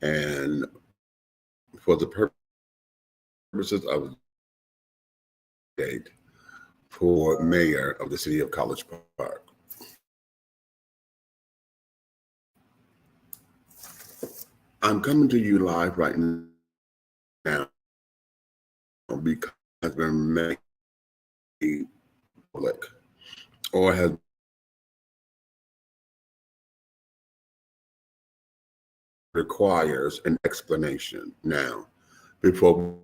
and for the purposes of date for mayor of the city of College Park. I'm coming to you live right now because it has been made public or has requires an explanation. Now, before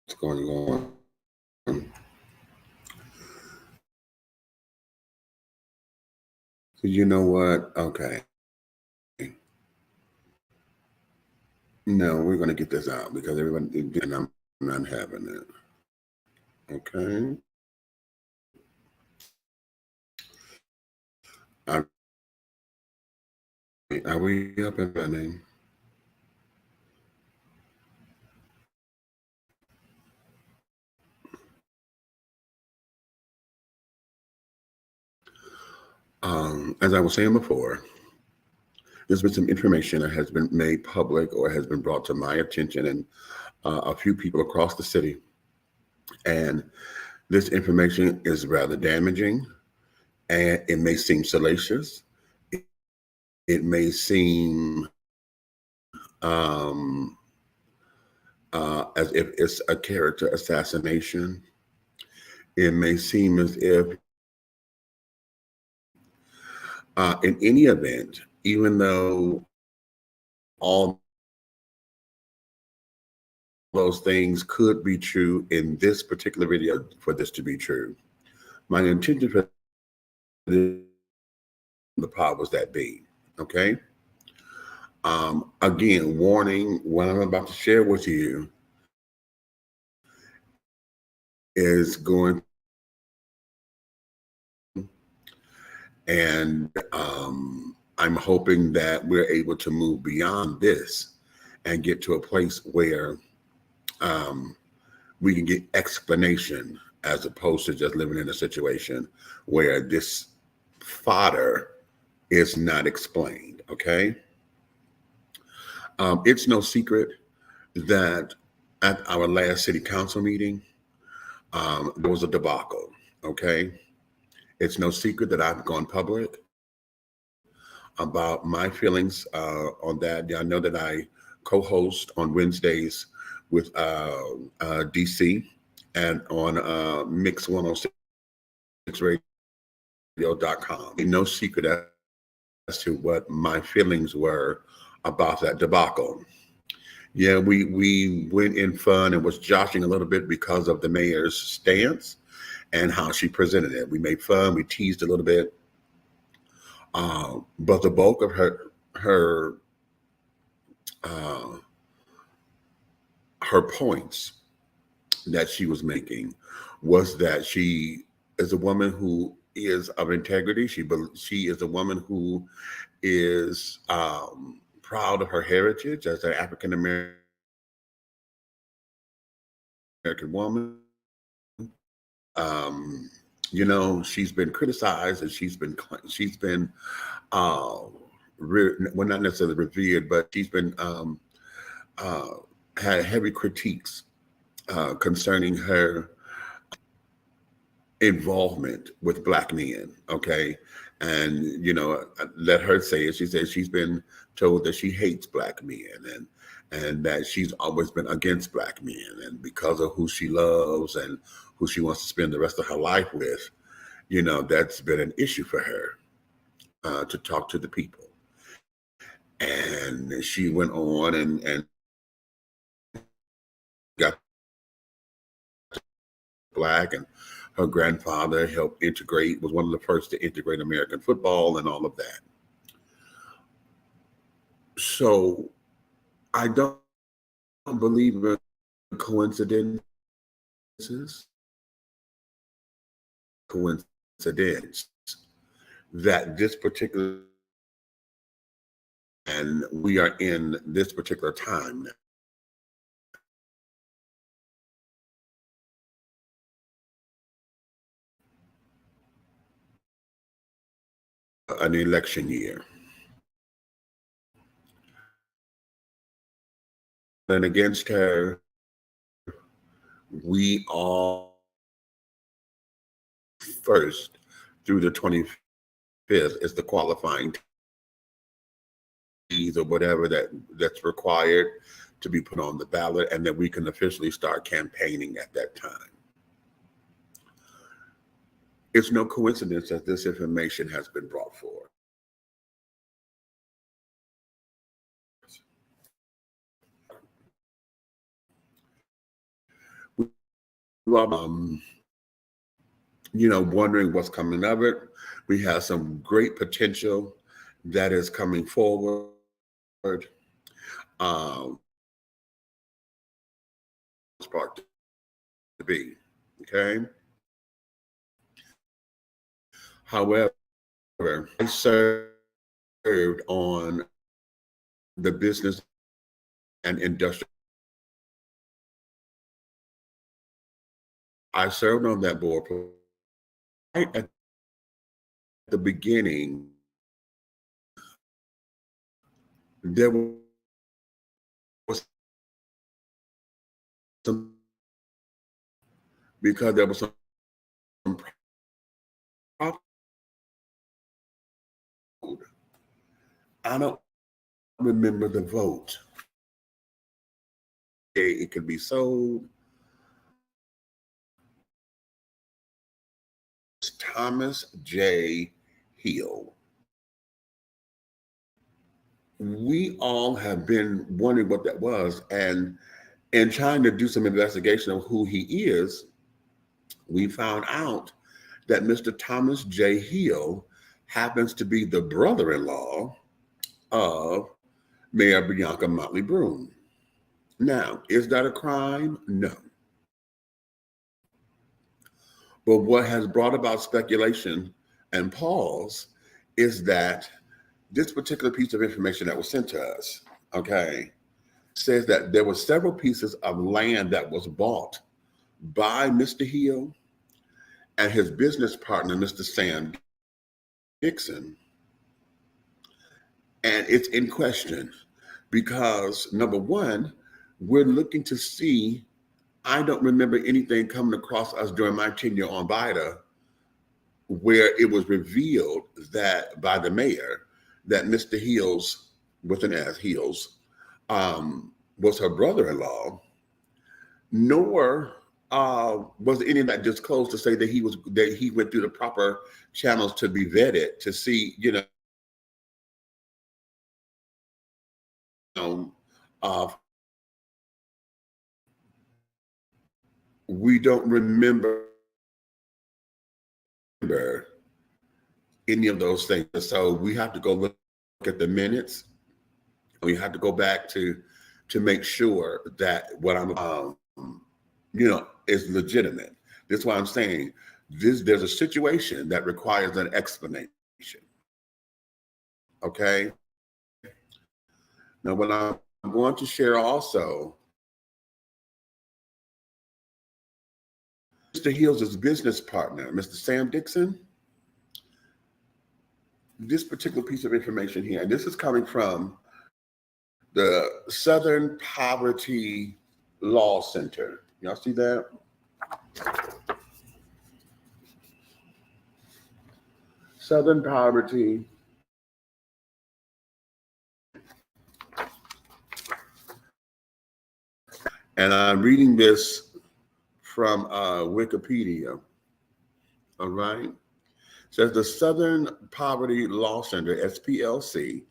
what's going on, so you know what? Okay. No, we're going to get this out because everybody, and I'm not having it. Okay. Are, are we up and running? As I was saying before, there's been some information that has been made public or has been brought to my attention and a few people across the city. And this information is rather damaging, and it may seem salacious. It may seem as if it's a character assassination. It may seem as if, in any event, even though all those things could be true in this particular video for this to be true, my intention for the powers that be, okay? Again, warning, what I'm about to share with you is going, and I'm hoping that we're able to move beyond this and get to a place where we can get explanation as opposed to just living in a situation where this fodder is not explained, okay? It's no secret that at our last city council meeting, there was a debacle, okay? It's no secret that I've gone public about my feelings on that. I know that I co-host on Wednesdays with DC and on Mix 106radio.com. No secret as to what my feelings were about that debacle. Yeah, we went in fun and was joshing a little bit because of the mayor's stance and how she presented it. We made fun, we teased a little bit, but the bulk of her points that she was making was that she is a woman who is of integrity. She is a woman who is proud of her heritage as an African American woman. You know, she's been criticized and she's been well, not necessarily revered, but she's been had heavy critiques concerning her involvement with Black men. Okay. And, let her say it. She says she's been told that she hates Black men, and that she's always been against Black men. And because of who she loves and who she wants to spend the rest of her life with, that's been an issue for her to talk to the people. And she went on and got Black, and her grandfather helped integrate, was one of the first to integrate American football and all of that. So I don't believe in coincidences. Coincidence that this particular, and we are in this particular time now. An election year. And against her, we all first through the 25th is the qualifying or whatever that's required to be put on the ballot, and then we can officially start campaigning at that time. It's no coincidence that this information has been brought forward. Wondering what's coming of it. We have some great potential that is coming forward. Spark to be, okay? However, I served on the business and industrial. I served on that board right at the beginning. There was some, because there was some I don't remember the vote. It could be sold. Thomas J. Hill. We all have been wondering what that was, and in trying to do some investigation of who he is, we found out that Mr. Thomas J. Hill happens to be the brother-in-law of Mayor Bianca Motley Broom. Now, is that a crime? No. But what has brought about speculation and pause is that this particular piece of information that was sent to us, okay, says that there were several pieces of land that was bought by Mr. Hill and his business partner, Mr. Sam Dixon. And it's in question because, number one, we're looking to see, I don't remember anything coming across us during my tenure on VITA where it was revealed that by the mayor that Mr. Hills, with an S, Hills, was her brother-in-law, nor was any of that disclosed to say that he went through the proper channels to be vetted to see, we don't remember any of those things. So we have to go look at the minutes. We have to go back to make sure that what I'm, is legitimate. That's why I'm saying there's a situation that requires an explanation. Okay. Now, what I'm going to share also, Mr. Hills' business partner, Mr. Sam Dixon, this particular piece of information here, and this is coming from the Southern Poverty Law Center. Y'all see that? Southern poverty. And I'm reading this from Wikipedia. All right. It says the Southern Poverty Law Center, SPLC,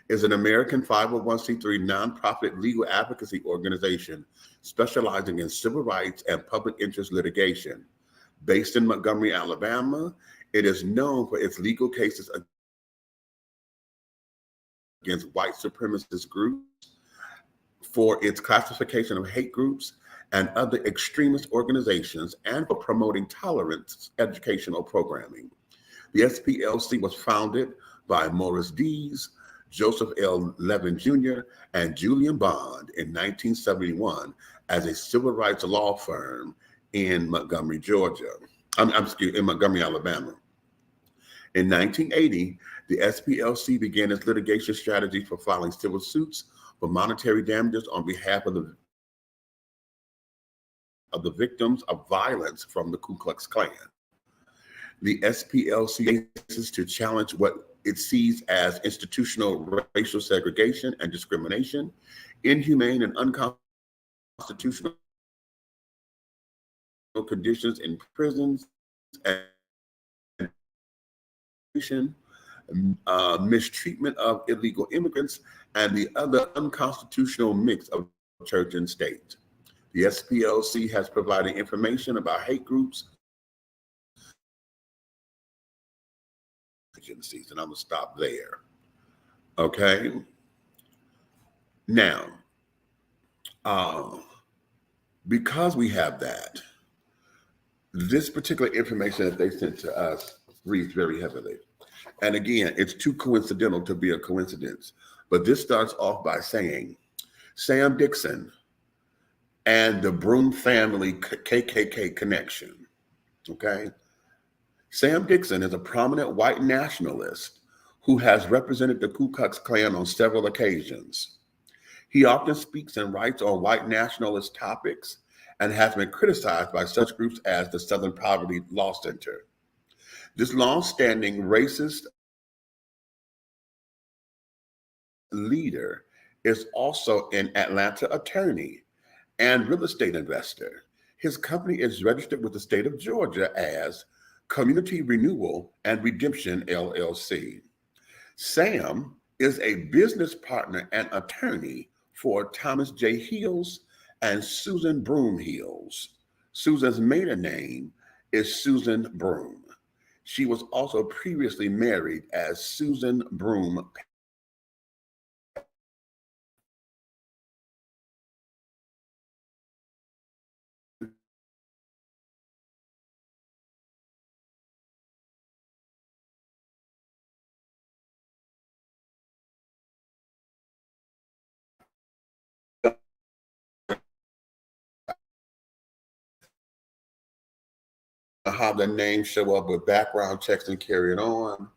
is an American 501c3 nonprofit legal advocacy organization specializing in civil rights and public interest litigation. Based in Montgomery, Alabama, it is known for its legal cases against white supremacist groups, for its classification of hate groups and other extremist organizations, and for promoting tolerance educational programming. The SPLC was founded by Morris Dees, Joseph L. Levin Jr., and Julian Bond in 1971 as a civil rights law firm in Montgomery, Georgia. In Montgomery, Alabama. In 1980, the SPLC began its litigation strategy for filing civil suits for monetary damages on behalf of the victims of violence from the Ku Klux Klan. The SPLC aims to challenge what it sees as institutional racial segregation and discrimination, inhumane and unconstitutional conditions in prisons, and mistreatment of illegal immigrants, and the other unconstitutional mix of church and state. The SPLC has provided information about hate groups, agencies, and I'm gonna stop there. Okay. Now, because we have that, this particular information that they sent to us reads very heavily. And again, it's too coincidental to be a coincidence. But this starts off by saying, Sam Dixon and the Broome family KKK connection. Okay. Sam Dixon is a prominent white nationalist who has represented the Ku Klux Klan on several occasions. He often speaks and writes on white nationalist topics and has been criticized by such groups as the Southern Poverty Law Center. This long-standing racist leader is also an Atlanta attorney and real estate investor. His company is registered with the state of Georgia as Community Renewal and Redemption, LLC. Sam is a business partner and attorney for Thomas J. Hills and Susan Broome Hills. Susan's maiden name is Susan Broome. She was also previously married as Susan Broome. How the names show up with background checks and carry it on.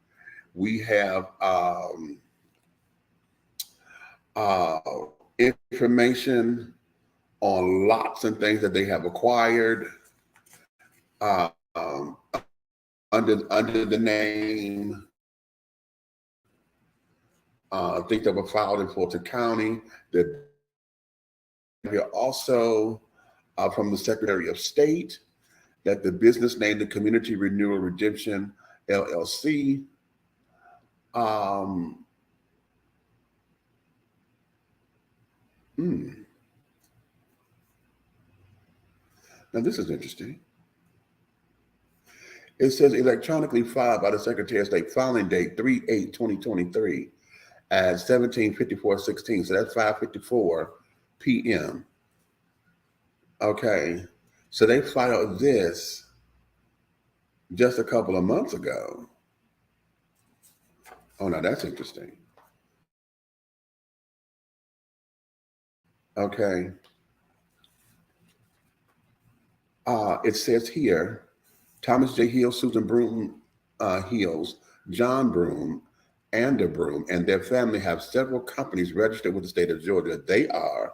We have information on lots and things that they have acquired under the name. Things that were filed in Fulton County. That we are also from the Secretary of State, that the business name, the Community Renewal Redemption, LLC. Now this is interesting. It says electronically filed by the Secretary of State, filing date 3/8/2023 at 17:54:16. So that's 5:54 p.m. Okay, so they filed this just a couple of months ago. Oh, now that's interesting. Okay. It says here, Thomas J. Hill, Susan Broome Hills, John Broome, Ander Broome, and their family have several companies registered with the state of Georgia. They are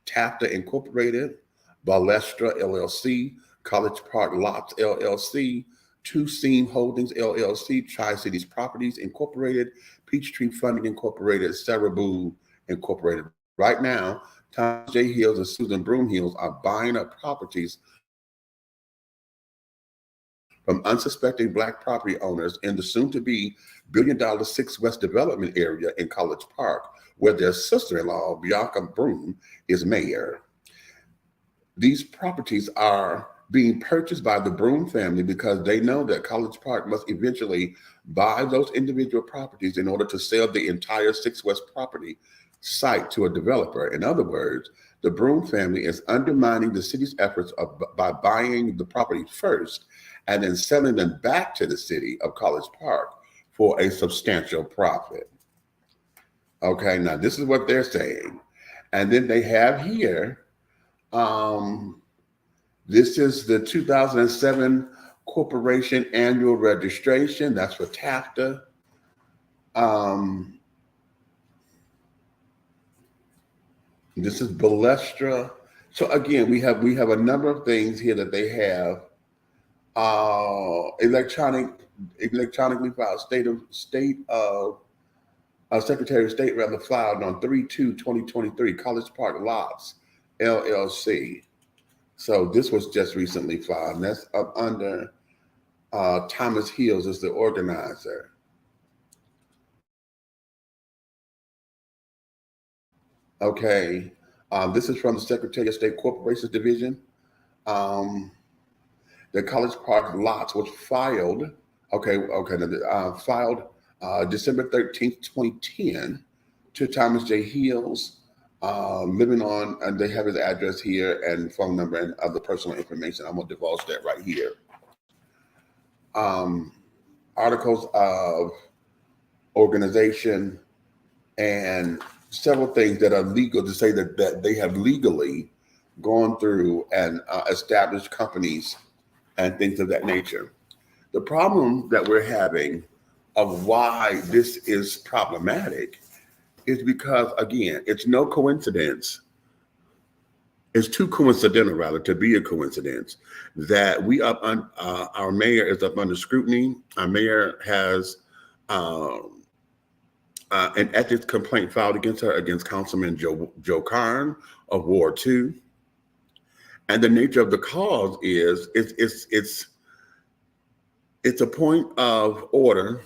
TAFTA Incorporated, Balestra LLC, College Park Lots LLC, Two Seam Holdings LLC, Tri-Cities Properties Incorporated, Peachtree Funding Incorporated, Cereboo Incorporated. Right now, Thomas J. Hills and Susan Broomhills are buying up properties from unsuspecting Black property owners in the soon-to-be billion-dollar 6 West development area in College Park, where their sister-in-law, Bianca Broom, is mayor. These properties are being purchased by the Broom family because they know that College Park must eventually buy those individual properties in order to sell the entire 6 West property site to a developer. In other words, the Broom family is undermining the city's efforts by buying the property first and then selling them back to the city of College Park for a substantial profit. Okay, now this is what they're saying. And then they have here, this is the 2007 corporation annual registration. That's for TAFTA. This is Balestra. So again, we have a number of things here that they have. Electronically filed Secretary of State filed on 3/2/2023, College Park Lots LLC. So this was just recently filed, and that's up under Thomas Hills as the organizer. Okay, this is from the Secretary of State Corporations Division. The College Park Lots was filed, filed December 13th, 2010 to Thomas J. Hills, living on, and they have his address here and phone number and other personal information. I'm gonna divulge that right here. Articles of organization and several things that are legal to say that they have legally gone through and established companies and things of that nature. The problem that we're having of why this is problematic is because, again, it's no coincidence. It's too coincidental, rather, to be a coincidence that we up on our mayor is up under scrutiny. Our mayor has an ethics complaint filed against her against Councilman Joe Karn of Ward 2. And the nature of the cause is it's a point of order.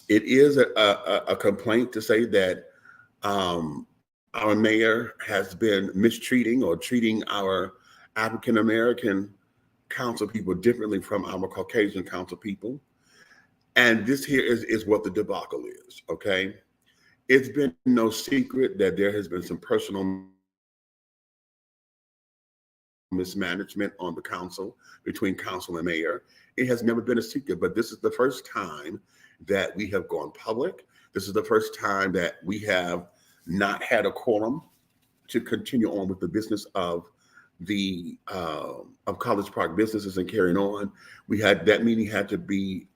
It is a complaint to say that our mayor has been mistreating or treating our African American council people differently from our Caucasian council people. And this here is what the debacle is, okay? It's been no secret that there has been some personal mismanagement on the council, between council and mayor. It has never been a secret, but this is the first time that we have gone public. This is the first time that we have not had a quorum to continue on with the business of the of College Park businesses and carrying on. We had that meeting had to be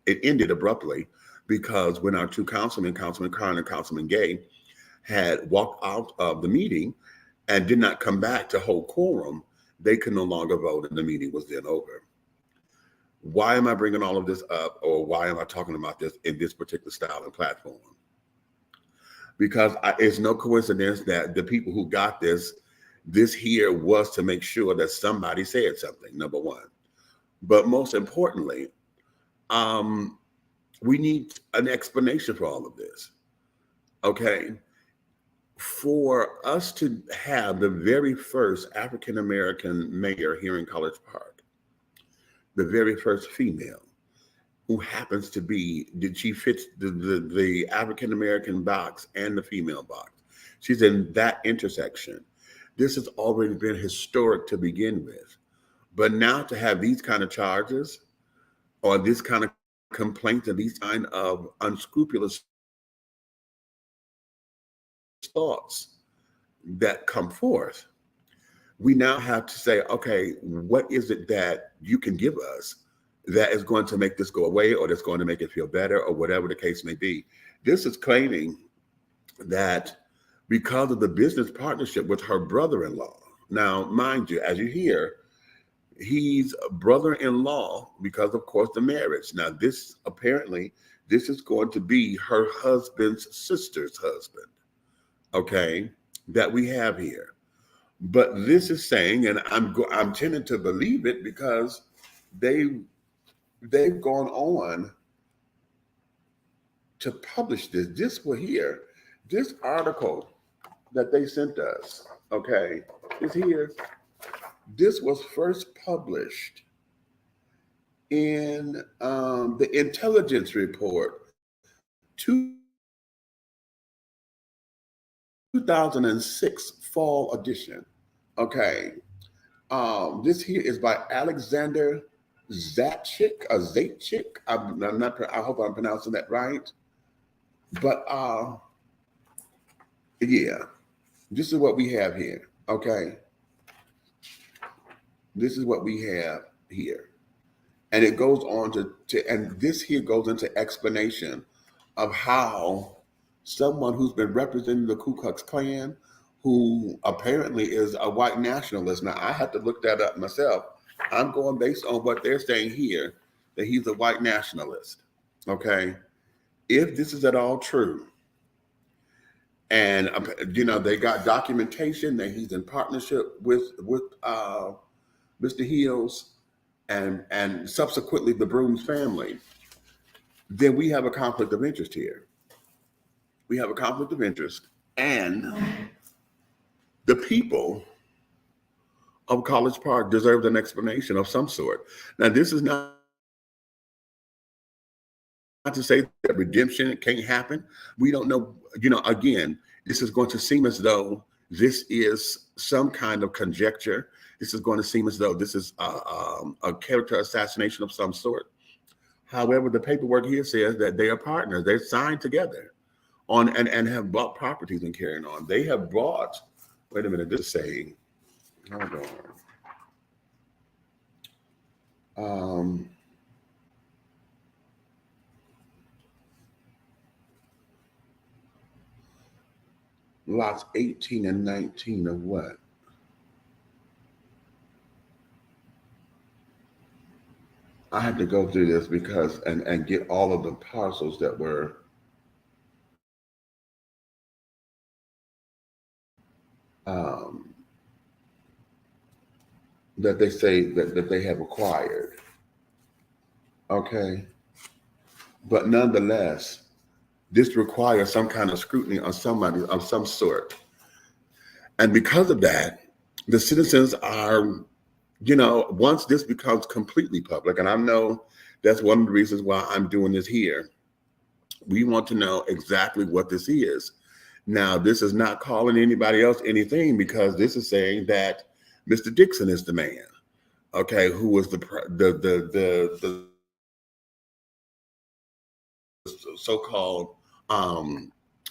it ended abruptly because when our two councilmen, Councilman Karn and Councilman Gay, had walked out of the meeting and did not come back to hold quorum, they could no longer vote and the meeting was then over. Why am I bringing all of this up, or why am I talking about this in this particular style and platform? Because it's no coincidence that the people who got this here was to make sure that somebody said something, number one. But most importantly, we need an explanation for all of this, okay? For us to have the very first African-American mayor here in College Park, the very first female, who happens to be, she fits the African-American box and the female box. She's in that intersection. This has already been historic to begin with. But now to have these kind of charges or this kind of complaints and these kind of unscrupulous thoughts that come forth, we now have to say, okay, what is it that you can give us that is going to make this go away, or that's going to make it feel better, or whatever the case may be? This is claiming that because of the business partnership with her brother-in-law, Now, mind you, as you hear, he's a brother-in-law because, of course, the marriage. Now, this apparently, this is going to be her husband's sister's husband, okay, that we have here. But this is saying, and I'm tending to believe it because they they've gone on to publish this. This will here, this article that they sent us, okay, is here. This was first published in the intelligence report 2006 fall edition. Okay. This here is by Alexander Zatchik. I'm not, I hope I'm pronouncing that right. But yeah, this is what we have here. Okay. This is what we have here. And it goes on and this here goes into explanation of how someone who's been representing the Ku Klux Klan, who apparently is a white nationalist. Now, I had to look that up myself. I'm going based on what they're saying here, that he's a white nationalist. Okay. If this is at all true, and they got documentation that he's in partnership with Mr. Hills and subsequently the Brooms family, then we have a conflict of interest here. We have a conflict of interest, and the people of College Park deserve an explanation of some sort. Now, this is not to say that redemption can't happen. We don't know, again, this is going to seem as though this is some kind of conjecture. This is going to seem as though this is a character assassination of some sort. However, the paperwork here says that they are partners. They're signed together on and have bought properties and carrying on. They have bought, wait a minute, this is saying, hold on. Lots 18 and 19 of what? I had to go through this because and get all of the parcels that were that they say that they have acquired. Okay. But nonetheless, this requires some kind of scrutiny on somebody of some sort. And because of that, the citizens are, once this becomes completely public, and I know that's one of the reasons why I'm doing this here, we want to know exactly what this is. Now, this is not calling anybody else anything, because this is saying that Mr. Dixon is the man, okay, who was the so-called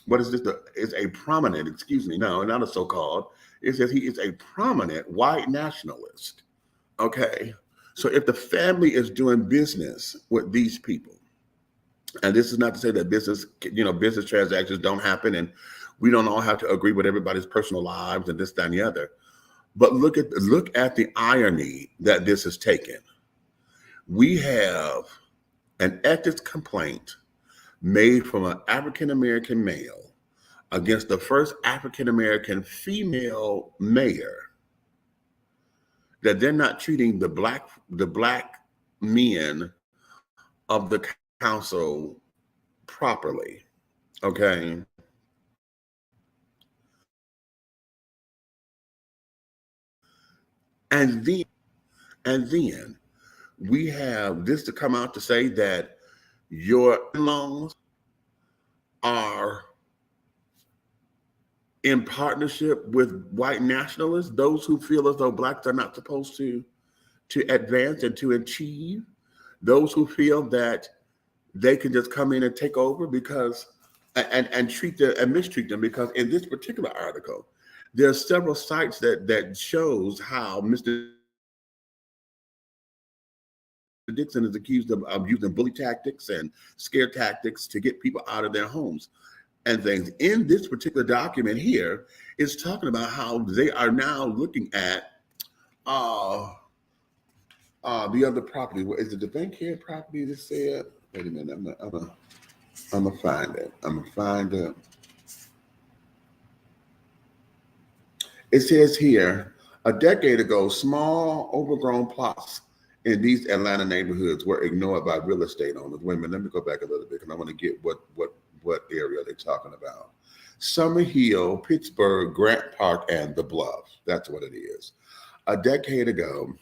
what is this? Is a prominent, excuse me, no, not a so-called. It says he is a prominent white nationalist. Okay. So if the family is doing business with these people, and this is not to say that business transactions don't happen, and we don't all have to agree with everybody's personal lives and this, that, and the other. But look at the irony that this has taken. We have an ethics complaint made from an African-American male against the first African-American female mayor, that they're not treating the black men of the council properly. Okay. And then we have this to come out to say that your in-laws are in partnership with white nationalists, those who feel as though blacks are not supposed to advance and to achieve, those who feel that they can just come in and take over because and treat them and mistreat them, because in this particular article, there are several sites that shows how Mr. Dixon is accused of using bully tactics and scare tactics to get people out of their homes. and things. In this particular document here, it's talking about how they are now looking at the other property. Is it the Bankhead property that said? Wait a minute, I'm gonna find it. I'm gonna find it. It says here, a decade ago, small overgrown plots in these Atlanta neighborhoods were ignored by real estate owners. Wait a minute, let me go back a little bit because I want to get what area they're talking about. Summer Hill, Pittsburgh, Grant Park, and the Bluff. That's what it is. A decade ago,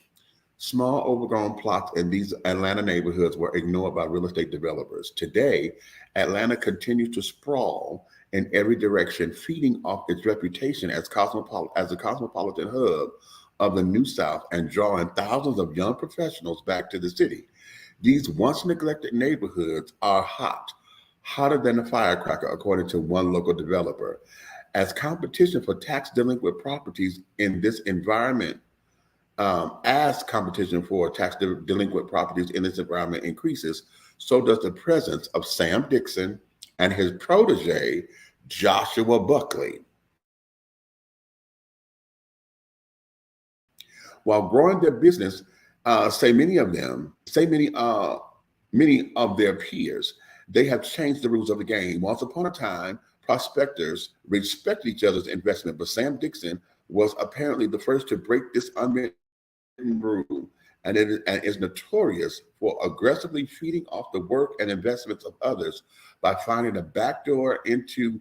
small overgrown plots in these Atlanta neighborhoods were ignored by real estate developers. Today, Atlanta continues to sprawl in every direction, feeding off its reputation as a cosmopolitan hub of the New South and drawing thousands of young professionals back to the city. These once neglected neighborhoods are hotter than a firecracker, according to one local developer. As competition for tax delinquent properties in this environment increases, so does the presence of Sam Dixon and his protege, Joshua Buckley. While growing their business, many of their peers, they have changed the rules of the game. Once upon a time, prospectors respected each other's investment, but Sam Dixon was apparently the first to break this unwritten rule, and is notorious for aggressively feeding off the work and investments of others by finding a backdoor into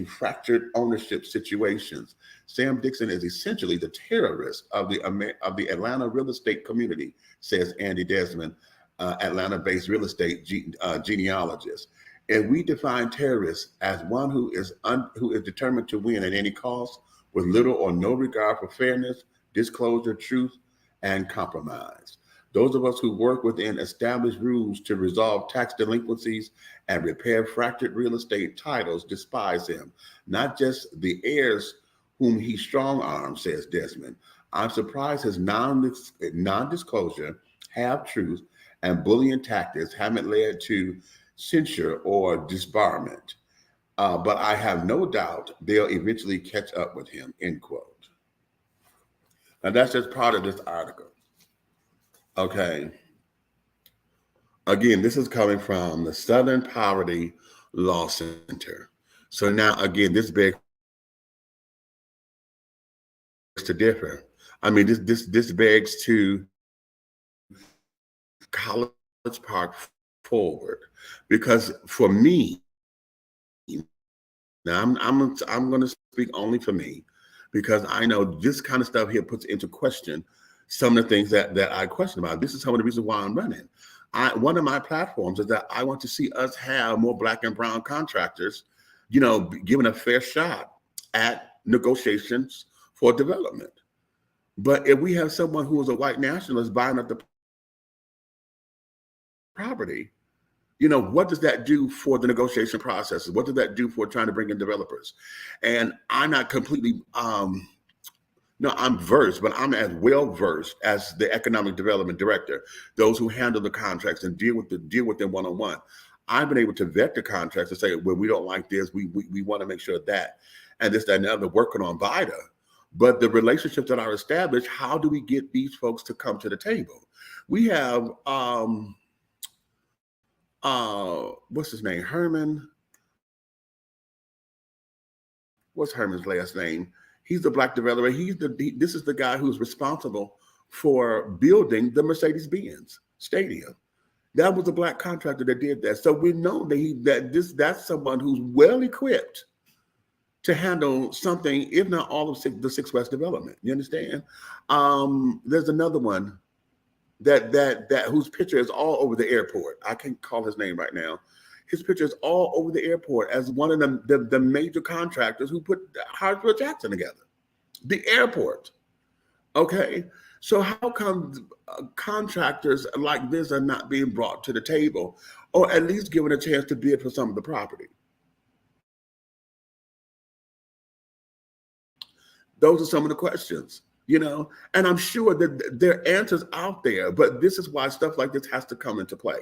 fractured ownership situations. Sam Dixon is essentially the terrorist of the Atlanta real estate community, says Andy Desmond, Atlanta-based real estate genealogist. And we define terrorists as one who is determined to win at any cost, with little or no regard for fairness, disclosure, truth, and compromise. Those of us who work within established rules to resolve tax delinquencies and repair fractured real estate titles despise him, not just the heirs whom he strong-arms, says Desmond. I'm surprised his non-disclosure, half-truth, and bullying tactics haven't led to censure or disbarment. But I have no doubt they'll eventually catch up with him, end quote. Now that's just part of this article. Okay. Again, this is coming from the Southern Poverty Law Center. So now, again, this begs to differ. I mean, this begs to College Park forward, because for me, now I'm going to speak only for me, because I know this kind of stuff here puts into question some of the things that I question about. This is some of the reasons why I'm running. One of my platforms is that I want to see us have more Black and brown contractors, given a fair shot at negotiations for development. But if we have someone who is a white nationalist buying up the property, what does that do for the negotiation processes? What does that do for trying to bring in developers? And I'm not completely, I'm versed, but I'm as well versed as the economic development director, those who handle the contracts and deal with them one-on-one. I've been able to vet the contracts and say, well, we don't like this. We want to make sure that, and this, that, and the other, working on VITA. But the relationships that are established, how do we get these folks to come to the table? We have, what's his name? Herman. What's Herman's last name? He's the Black developer. This is the guy who's responsible for building the Mercedes-Benz Stadium. That was a Black contractor that did that. So we know that's someone who's well equipped to handle something, if not all of the 6 West development. You understand? There's another one that whose picture is all over the airport. I can't call his name right now. His picture is all over the airport as one of the major contractors who put Hartsfield-Jackson together, the airport. Okay, so how come contractors like this are not being brought to the table, or at least given a chance to bid for some of the property? Those are some of the questions, and I'm sure that there are answers out there, but this is why stuff like this has to come into play.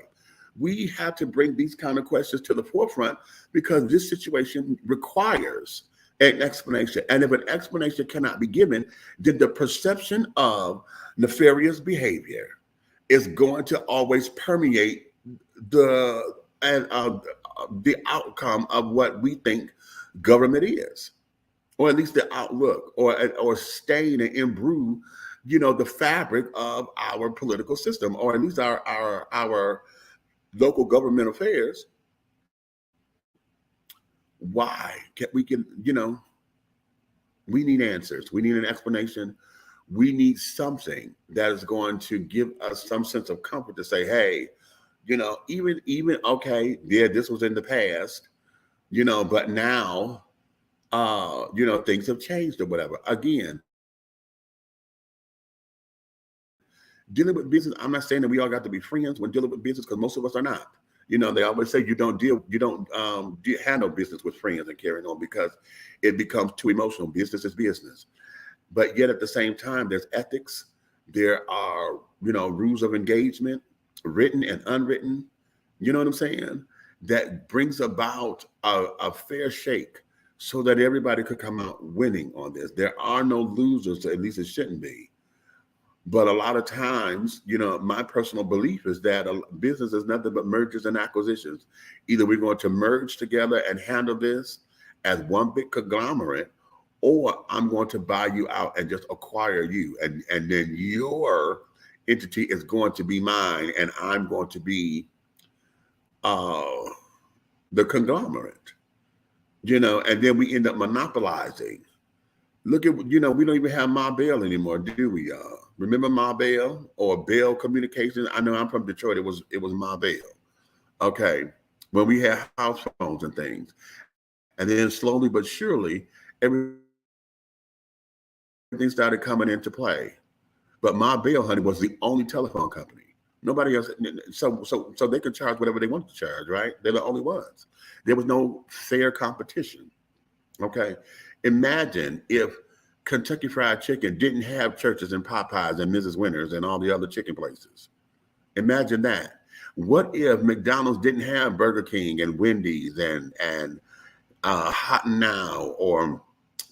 We have to bring these kind of questions to the forefront because this situation requires an explanation. And if an explanation cannot be given, then the perception of nefarious behavior is going to always permeate the and the outcome of what we think government is, or at least the outlook, or stain and imbrue, the fabric of our political system, or at least our local government affairs. Why we need answers. We need an explanation. We need something that is going to give us some sense of comfort to say, hey, even okay, yeah, this was in the past, but now things have changed or whatever. Again, dealing with business, I'm not saying that we all got to be friends when dealing with business, because most of us are not. They always say you don't handle business with friends and carrying on, because it becomes too emotional. Business is business. But yet at the same time, there's ethics. There are, rules of engagement, written and unwritten, you know what I'm saying? That brings about a fair shake so that everybody could come out winning on this. There are no losers, at least it shouldn't be. But a lot of times, my personal belief is that a business is nothing but mergers and acquisitions. Either we're going to merge together and handle this as one big conglomerate, or I'm going to buy you out and just acquire you. And then your entity is going to be mine, and I'm going to be the conglomerate, and then we end up monopolizing. Look at, we don't even have Ma Bell anymore, do we? Remember Ma Bell or Bell Communications? I know I'm from Detroit. It was Ma Bell. Okay. When we had house phones and things. And then slowly but surely, everything started coming into play. But Ma Bell, honey, was the only telephone company. Nobody else. So they could charge whatever they wanted to charge, right? They're the only ones. There was no fair competition. Okay. Imagine if Kentucky Fried Chicken didn't have Churches and Popeyes and Mrs. Winters and all the other chicken places. Imagine that. What if McDonald's didn't have Burger King and Wendy's and Hot and Now or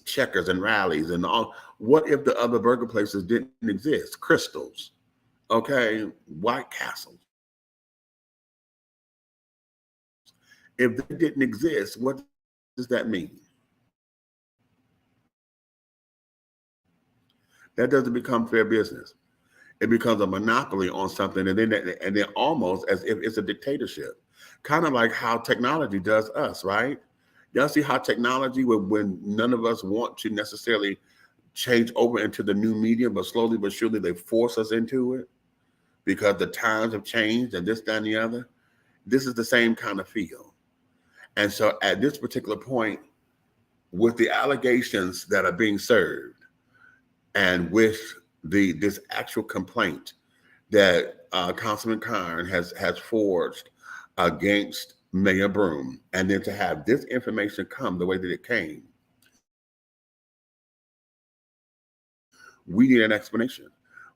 Checkers and Rallies and all? What if the other burger places didn't exist? Crystals, okay, White Castles. If they didn't exist, what does that mean? That doesn't become fair business. It becomes a monopoly on something, and then almost as if it's a dictatorship, kind of like how technology does us, right? Y'all see how technology, when none of us want to necessarily change over into the new medium, but slowly but surely they force us into it because the times have changed and this, that, and the other. This is the same kind of feel. And so at this particular point, with the allegations that are being served, and with this actual complaint that Councilman Karn has forged against Mayor Broome, and then to have this information come the way that it came, we need an explanation.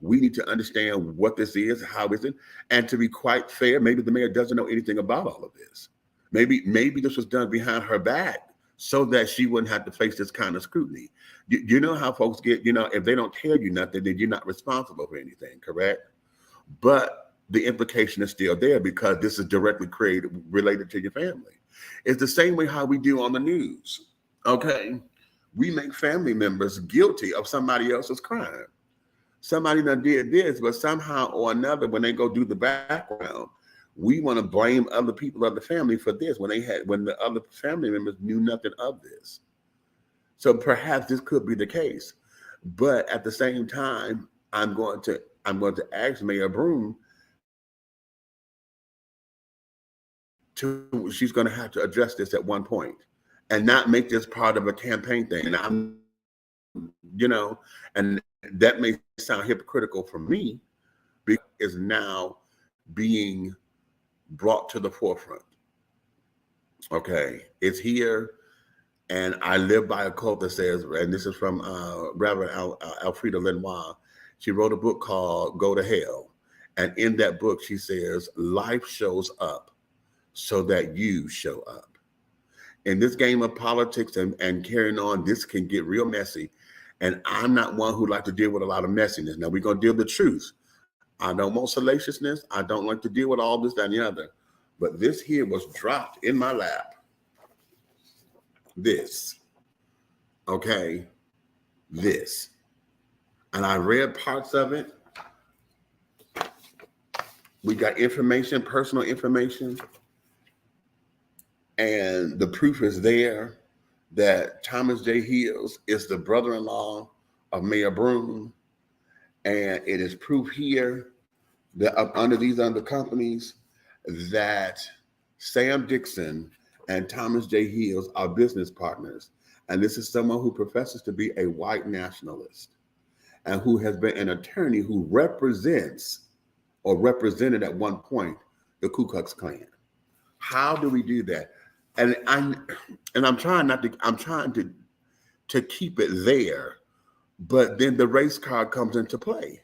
We need to understand what this is, how is it, and to be quite fair, maybe the mayor doesn't know anything about all of this. Maybe this was done behind her back so that she wouldn't have to face this kind of scrutiny. You know how folks get, if they don't tell you nothing, then you're not responsible for anything, correct? But the implication is still there because this is directly related to your family. It's the same way how we do on the news, okay? We make family members guilty of somebody else's crime. Somebody done did this, but somehow or another, when they go do the background, we want to blame other people of the family for this when the other family members knew nothing of this. So perhaps this could be the case, but at the same time, I'm going to ask Mayor Broome she's going to have to address this at one point and not make this part of a campaign thing. And and that may sound hypocritical for me, because it's now being brought to the forefront. Okay, it's here, and I live by a quote that says, and this is from Reverend Alfreda Lenoir. She wrote a book called "Go to Hell," And in that book, she says, life shows up so that you show up. In this game of politics and carrying on, this can get real messy. And I'm not one who like to deal with a lot of messiness. Now we're going to deal with the truth. I don't want salaciousness. I don't like to deal with all this, that, and the other. But this here was dropped in my lap. This. Okay. This. And I read parts of it. We got information, personal information. And the proof is there that Thomas J. Hills is the brother-in-law of Mayor Broome. And it is proof here that under these other companies that Sam Dixon and Thomas J. Hills are business partners. And this is someone who professes to be a white nationalist and who has been an attorney who represents or represented at one point the Ku Klux Klan. How do we do that? And I'm trying to keep it there, but then the race card comes into play.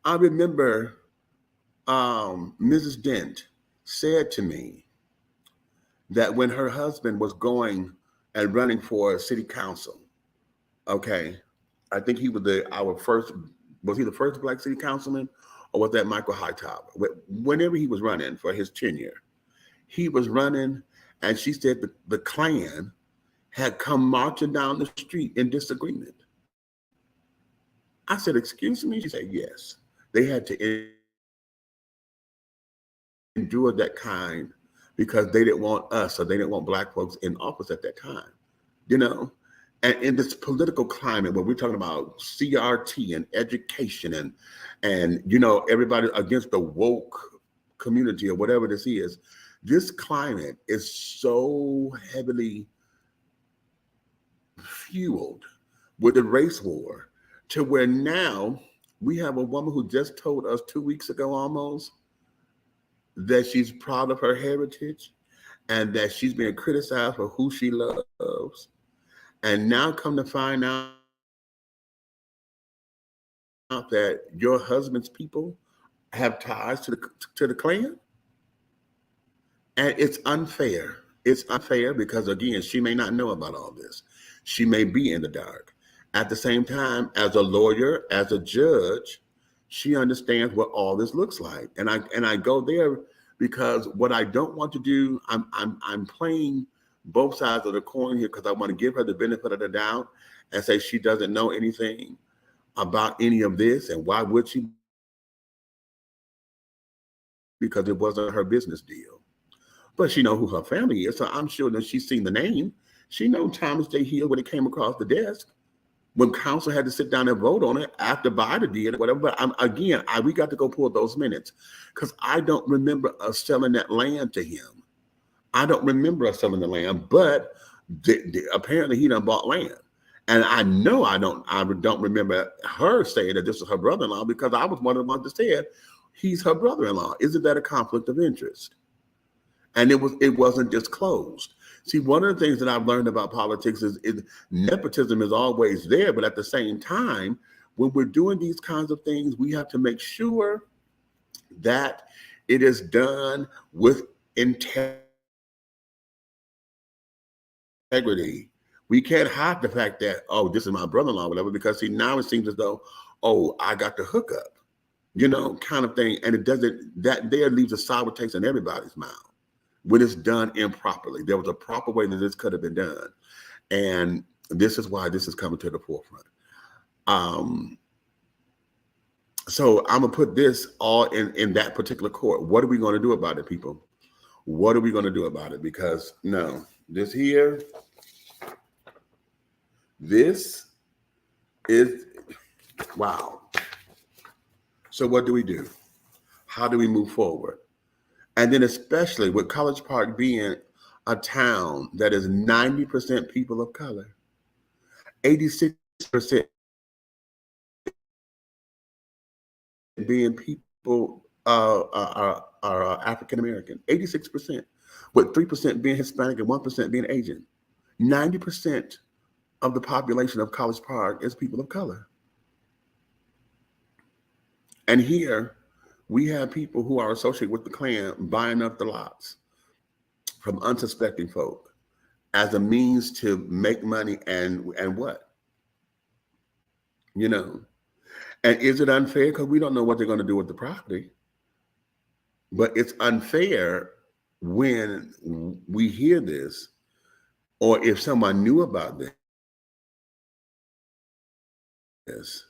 I remember Mrs. Dent said to me that when her husband was going and running for city council, okay, I think he was was he the first black city councilman, or was that Michael Hightower? Whenever he was running for his tenure, he was running, and she said the Klan had come marching down the street in disagreement. I said, excuse me? She said, yes. They had to endure that kind because they didn't want us, or they didn't want black folks in office at that time, you know? And in this political climate where we're talking about CRT and education and you know, everybody against the woke community or whatever this is, this climate is so heavily fueled with the race war to where now we have a woman who just told us 2 weeks ago almost that she's proud of her heritage and that she's being criticized for who she loves. And now come to find out that your husband's people have ties to the Klan. And it's unfair. It's unfair because, again, she may not know about all this. She may be in the dark. At the same time, as a lawyer, as a judge, she understands what all this looks like. And I go there because what I don't want to do, I'm playing both sides of the coin here because I want to give her the benefit of the doubt and say she doesn't know anything about any of this. And why would she? Because it wasn't her business deal. But she know who her family is, so I'm sure that she's seen the name. She knows Thomas J. Hill when it came across the desk, when council had to sit down and vote on it after Biden did it, whatever. But we got to go pull those minutes because I don't remember us selling that land to him. I don't remember us selling the land, but apparently he done bought land. And I know I don't remember her saying that this was her brother-in-law because I was one of the ones that said he's her brother-in-law. Isn't that a conflict of interest? And it wasn't disclosed. See, one of the things that I've learned about politics is nepotism is always there, but at the same time, when we're doing these kinds of things, we have to make sure that it is done with integrity. We can't hide the fact that, oh, this is my brother-in-law, whatever, because see, now it seems as though, oh, I got the hookup, you know, kind of thing. And it doesn't, that there leaves a sour taste in everybody's mouth when it's done improperly. There was a proper way that this could have been done. And this is why this is coming to the forefront. So I'm gonna put this all in that particular court. What are we gonna do about it, people? What are we gonna do about it? Because no, this here, this is, wow. So what do we do? How do we move forward? And then especially with College Park being a town that is 90% people of color, 86% being people are African American, 86%, with 3% being Hispanic and 1% being Asian. 90% of the population of College Park is people of color. And here we have people who are associated with the Klan buying up the lots from unsuspecting folk as a means to make money and what? You know. And is it unfair? Because we don't know what they're going to do with the property. But it's unfair when we hear this, or if someone knew about this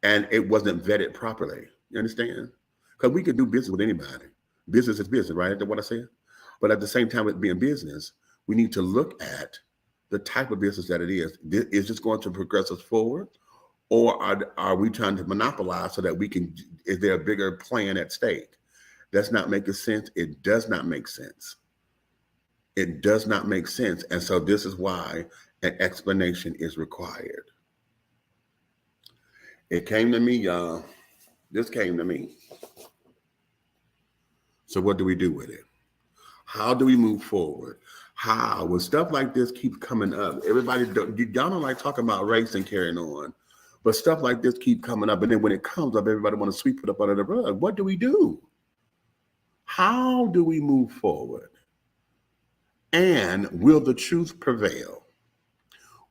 and it wasn't vetted properly. You understand? Because we could do business with anybody. Business is business, right? That's what I said. But at the same time, with being business, we need to look at the type of business that it is. Is this going to progress us forward? Or are we trying to monopolize so that we can, is there a bigger plan at stake? That's not making sense. It does not make sense. It does not make sense. And so this is why an explanation is required. It came to me, y'all. This came to me. So what do we do with it? How do we move forward? How, when stuff like this keeps coming up, everybody, y'all don't like talking about race and carrying on, but stuff like this keep coming up. And then when it comes up, everybody want to sweep it up under the rug. What do we do? How do we move forward? And will the truth prevail?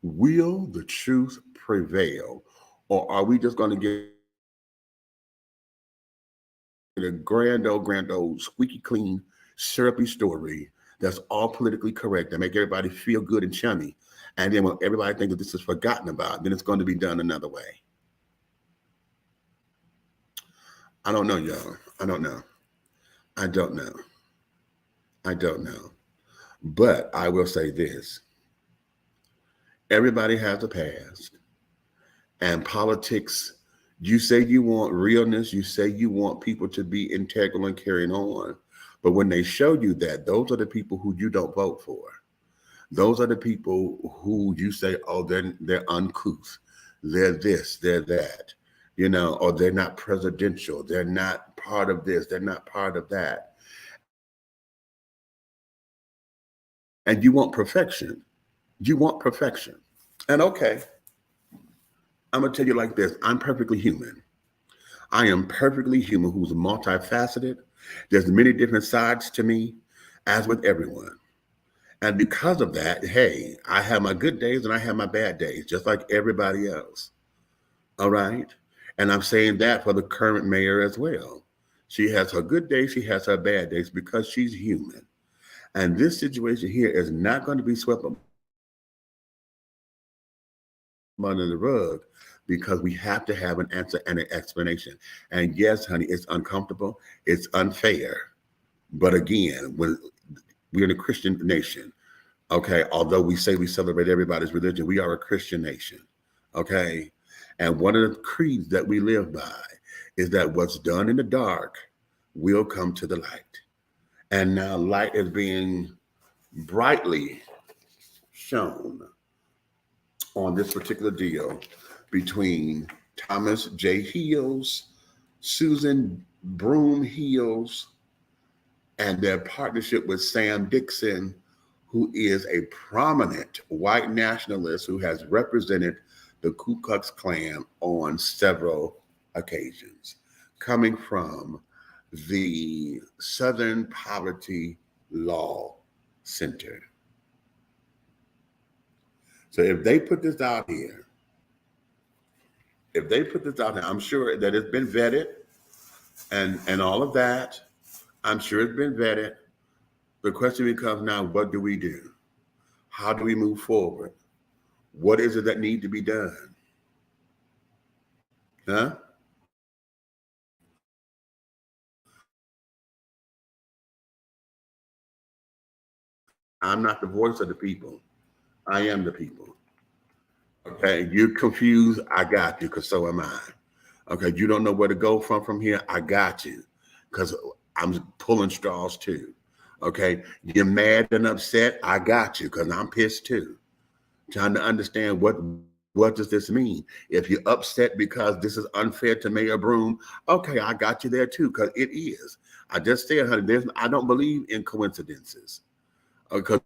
Will the truth prevail? Or are we just going to get a grand old, squeaky clean, syrupy story that's all politically correct that make everybody feel good and chummy? And then when everybody thinks that this is forgotten about, then it's going to be done another way. I don't know, y'all. I don't know. I don't know. I don't know. But I will say this. Everybody has a past. And politics, you say you want realness. You say you want people to be integral and carrying on. But when they show you that, those are the people who you don't vote for. Those are the people who you say, oh, they're uncouth. They're this, they're that, you know, or they're not presidential. They're not part of this. They're not part of that. And you want perfection. You want perfection. And okay, I'm going to tell you like this. I'm perfectly human. I am perfectly human who's multifaceted. There's many different sides to me, as with everyone. And because of that, hey, I have my good days and I have my bad days, just like everybody else. All right. And I'm saying that for the current mayor as well. She has her good days, she has her bad days because she's human. And this situation here is not going to be swept up under the rug because we have to have an answer and an explanation. And yes, honey, it's uncomfortable, it's unfair. But again, when we're in a Christian nation, okay, although we say we celebrate everybody's religion, we are a Christian nation, okay? And one of the creeds that we live by is that what's done in the dark will come to the light. And now light is being brightly shown on this particular deal between Thomas J. Heels, Susan Broom Heels, and their partnership with Sam Dixon, who is a prominent white nationalist who has represented the Ku Klux Klan on several occasions, coming from the Southern Poverty Law Center. So if they put this out here, I'm sure that it's been vetted and all of that. I'm sure it's been vetted. The question becomes now, what do we do? How do we move forward? What is it that needs to be done? Huh? I'm not the voice of the people. I am the people. Okay, you're confused. I got you, because so am I. Okay, you don't know where to go from here. I got you, because I'm pulling straws too. Okay, you're mad and upset. I got you, because I'm pissed too. Trying to understand what does this mean? If you're upset because this is unfair to Mayor Broom, okay, I got you there too, because it is. I just said, honey, I don't believe in coincidences. Because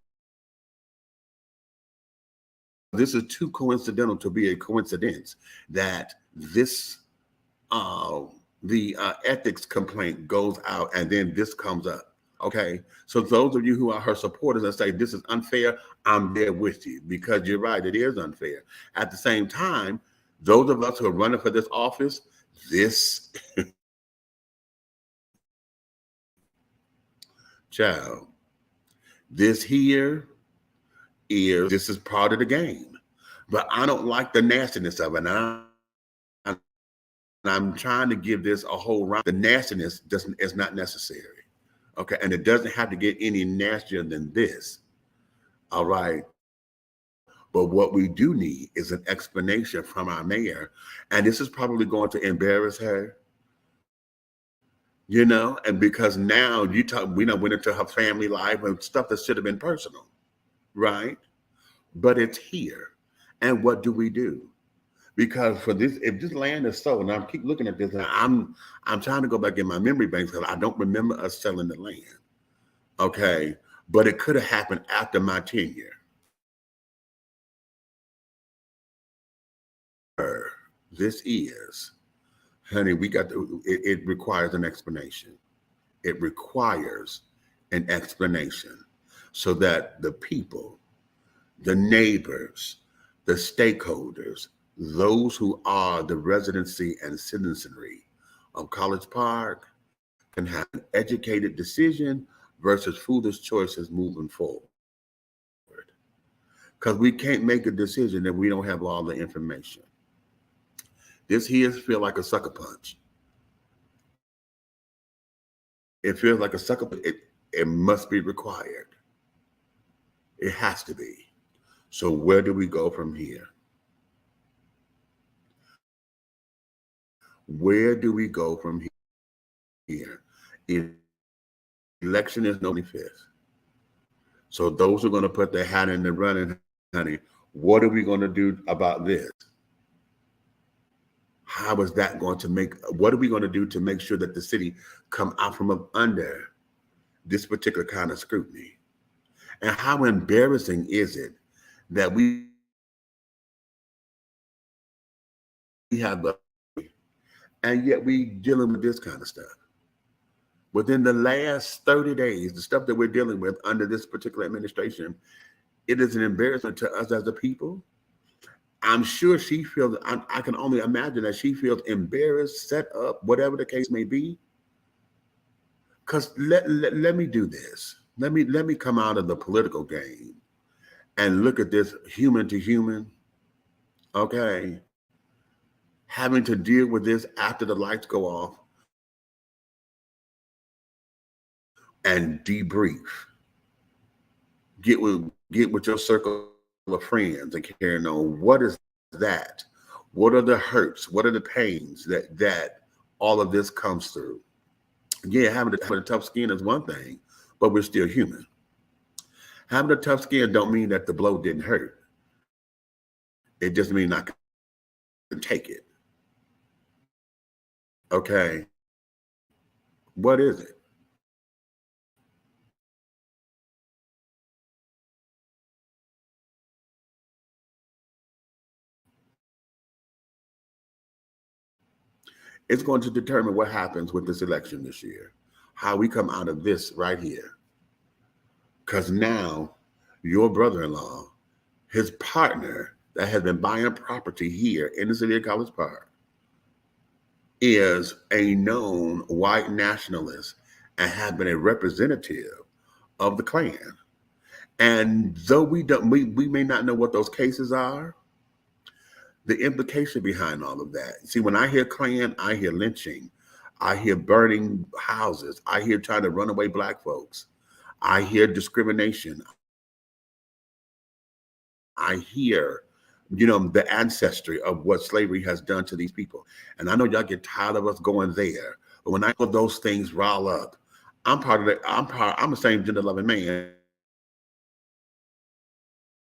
this is too coincidental to be a coincidence that this the ethics complaint goes out, and then this comes up. Okay, so those of you who are her supporters and say this is unfair, I'm there with you, because you're right, it is unfair. At the same time, those of us who are running for this office, this child, this here this is part of the game. But I don't like the nastiness of it. I'm trying to give this a whole round. The nastiness doesn't is not necessary. Okay. And it doesn't have to get any nastier than this. All right. But what we do need is an explanation from our mayor. And this is probably going to embarrass her, and because now we know went into her family life and stuff that should have been personal, right? But it's here. And what do we do? Because for this, if this land is sold, and I keep looking at this, and I'm trying to go back in my memory banks because I don't remember us selling the land. Okay. But it could have happened after my tenure. This is, honey, it requires an explanation. It requires an explanation so that the people, the neighbors, the stakeholders, those who are the residency and citizenry of College Park can have an educated decision versus foolish choices moving forward. Because we can't make a decision if we don't have all the information. This here feels like a sucker punch. It feels like a sucker punch. It must be required. It has to be. So where do we go from here? Where do we go from here? Election is November 5th. So those who are going to put their hat in the running, honey, what are we going to do about this? How is that going to what are we going to do to make sure that the city come out from up under this particular kind of scrutiny? And how embarrassing is it that we have and yet we dealing with this kind of stuff. Within the last 30 days, the stuff that we're dealing with under this particular administration, it is an embarrassment to us as a people. I'm sure she feels, I can only imagine that she feels embarrassed, set up, whatever the case may be. Because let me do this. Let me come out of the political game and look at this human to human. Okay. Having to deal with this after the lights go off and debrief. Get with your circle of friends and carry on. What is that? What are the hurts? What are the pains that all of this comes through? Yeah, having a tough skin is one thing, but we're still human. Having a tough skin don't mean that the blow didn't hurt. It just means I can take it. Okay. What is it? It's going to determine what happens with this election this year, how we come out of this right here. Because now your brother-in-law, his partner that has been buying property here in the city of College Park, is a known white nationalist and has been a representative of the Klan. And though we may not know what those cases are, the implication behind all of that. See, when I hear Klan, I hear lynching, I hear burning houses, I hear trying to run away Black folks, I hear discrimination, I hear, the ancestry of what slavery has done to these people. And I know y'all get tired of us going there, but when I know those things rile up, I'm the same gender loving man,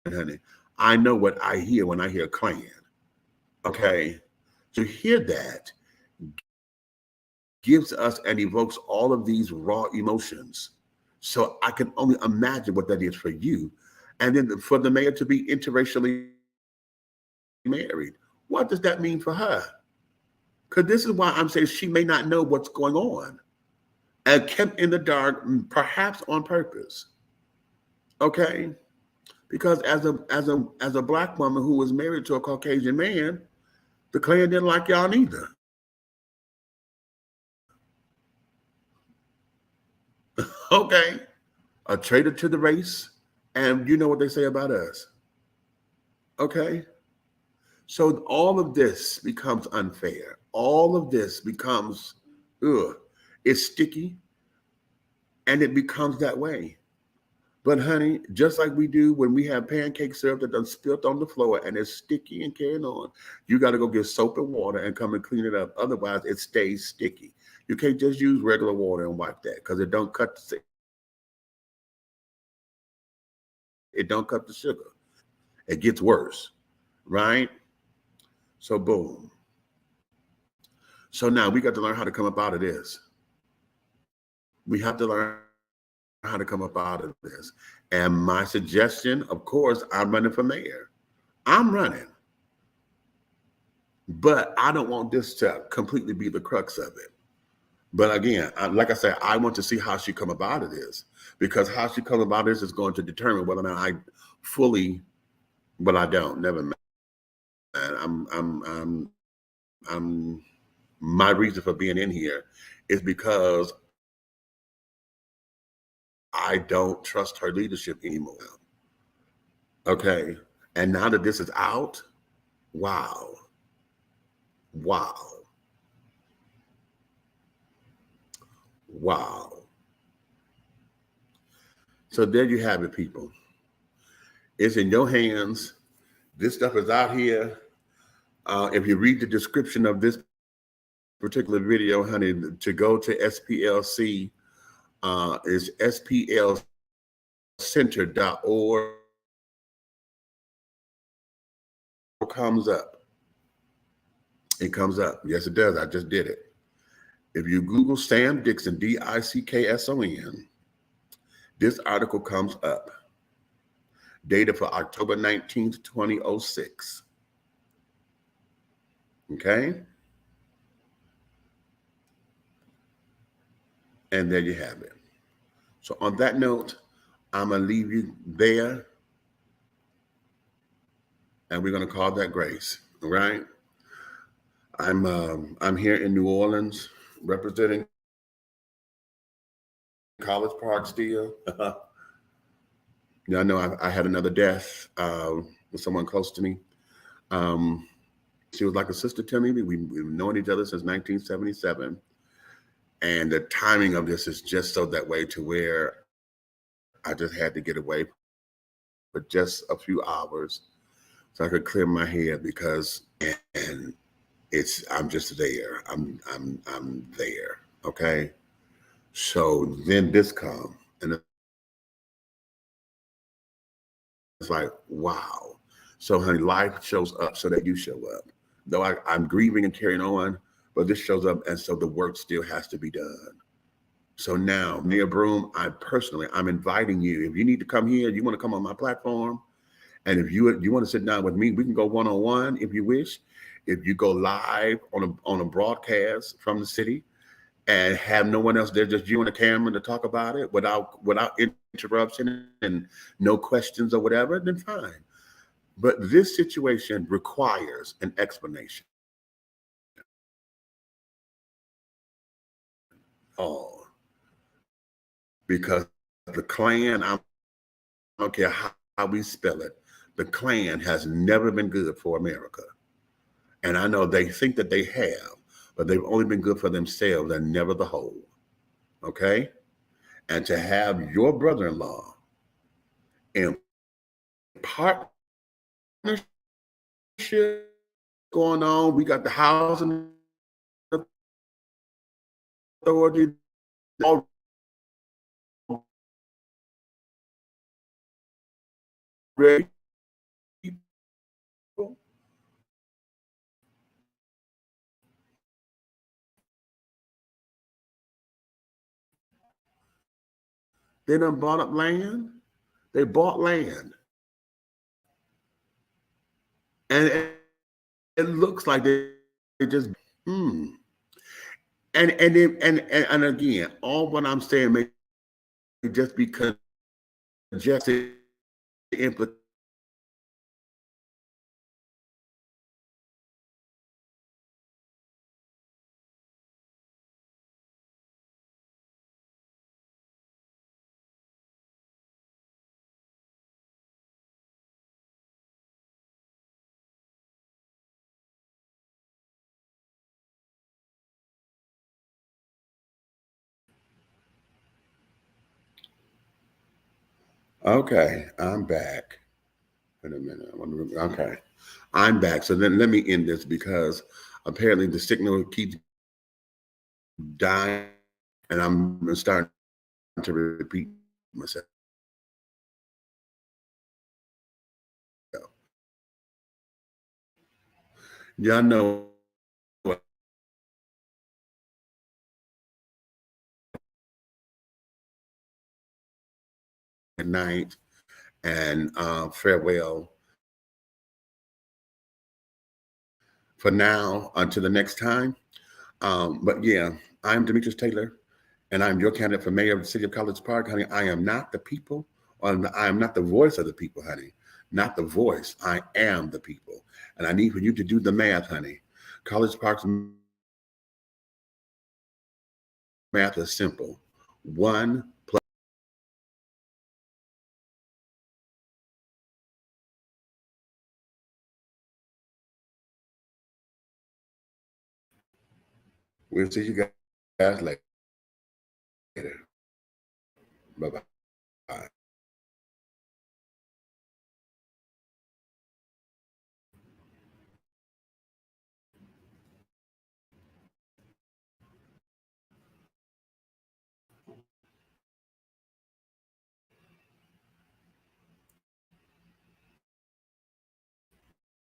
honey. I know what I hear when I hear Klan. Okay. To hear that gives us and evokes all of these raw emotions. So I can only imagine what that is for you. And then for the mayor to be interracially married, what does that mean for her? Because this is why I'm saying she may not know what's going on and kept in the dark, perhaps on purpose. Okay? Because as a black woman who was married to a Caucasian man, the Klan didn't like y'all neither. Okay? A traitor to the race, and you know what they say about us. Okay? So all of this becomes unfair. All of this becomes, ugh, it's sticky, and it becomes that way. But honey, just like we do when we have pancake syrup that done spilt on the floor and it's sticky and carrying on, you got to go get soap and water and come and clean it up. Otherwise, it stays sticky. You can't just use regular water and wipe that because it don't cut the sugar. It gets worse, right? So boom. So now we got to learn how to come up out of this. We have to learn how to come up out of this. And my suggestion, of course, I'm running for mayor. I'm running. But I don't want this to completely be the crux of it. But again, like I said, I want to see how she come about of this, because how she come about this is going to determine whether or not I fully, but I don't. Never mind. I'm. My reason for being in here is because I don't trust her leadership anymore. Okay, and now that this is out, wow, wow, wow. So there you have it, people. It's in your hands. This stuff is out here. If you read the description of this particular video, honey, to go to SPLC is splcenter.org. Comes up. It comes up. Yes, it does. I just did it. If you Google Sam Dixon, Dickson, this article comes up. Data for October 19th, 2006. Okay? And there you have it. So on that note, I'm going to leave you there. And we're going to call that grace. All right? I'm here in New Orleans representing College Park still. Yeah, I know I had another death with someone close to me. She was like a sister to me. We've known each other since 1977. And the timing of this is just so that way to where I just had to get away for just a few hours so I could clear my head, because and I'm just there. I'm there. Okay. So then this come, and it's like, wow. So honey, life shows up so that you show up. Though I'm grieving and carrying on, but this shows up, and so the work still has to be done. So now, Mayor Broom, I'm inviting you. If you need to come here, you want to come on my platform, and if you want to sit down with me, we can go one-on-one if you wish. If you go live on a broadcast from the city and have no one else there, just you and a camera to talk about it without interruption and no questions or whatever, then fine. But this situation requires an explanation. Oh, because the Klan, I don't care how we spell it, the Klan has never been good for America. And I know they think that they have, but they've only been good for themselves and never the whole. Okay? And to have your brother-in-law in partnership going on, we got the housing authority already. They done bought up land. They bought land. And it looks like they just, Mm. And again, all what I'm saying may just be congested implication. Okay, I'm back. Wait a minute. Okay, I'm back. So then let me end this because apparently the signal keeps dying, and I'm starting to repeat myself. Y'all know at night and farewell for now until the next time. But yeah, I'm Demetrius Taylor, and I'm your candidate for mayor of the city of College Park, honey. I am not the people, or I am not the voice of the people, honey. Not the voice. I am the people. And I need for you to do the math, honey. College Park's math is simple. One plus, we'll see you guys later. Bye-bye.